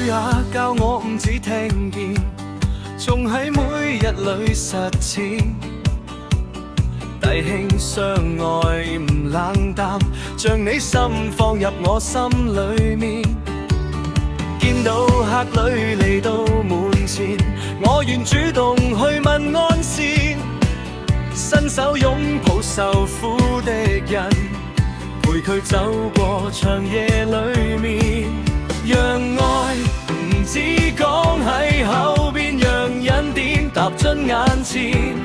也教我唔止聽見，仲喺每日裏實踐。弟兄相愛唔冷淡，將你心放入我心裏面。見到客旅嚟到門前，我願主動去問安善，伸手擁抱受苦的人，陪佢走過長夜裏面。讓愛唔止講喺口邊，讓恩典踏進眼前，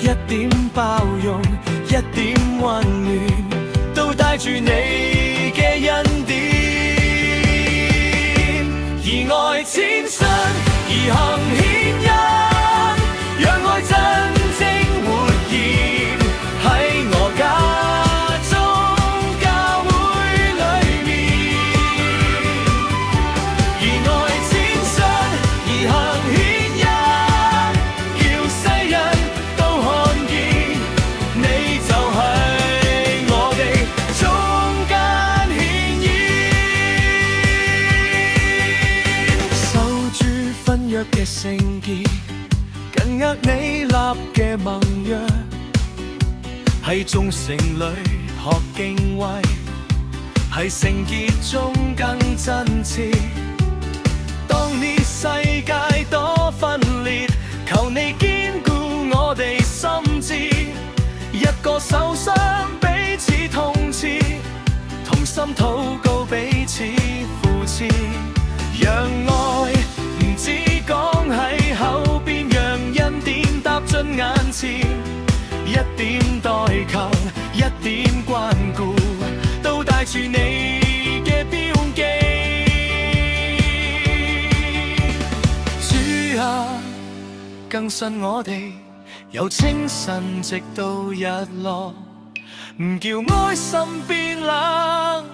一點包容，一點溫暖，都帶住你嘅恩典。而愛千身，而行牽引，讓愛真正活現喺我家中教會裏面。而愛千身，而行牽引，叫世人都看見，你就係我哋中間顯現。守住婚約嘅聖潔，緊握你立嘅盟約，喺忠誠裏學敬畏，喺聖潔中更真切。當呢世界多分裂，求你堅固我哋心志，一個受傷彼此痛切，同心禱告彼此扶持。讓愛唔止講喺口邊，讓恩典踏進眼前，一點代求，一點關顧，都帶住你嘅標記。主啊，更新我哋，由清晨直到日落，唔叫愛心變冷。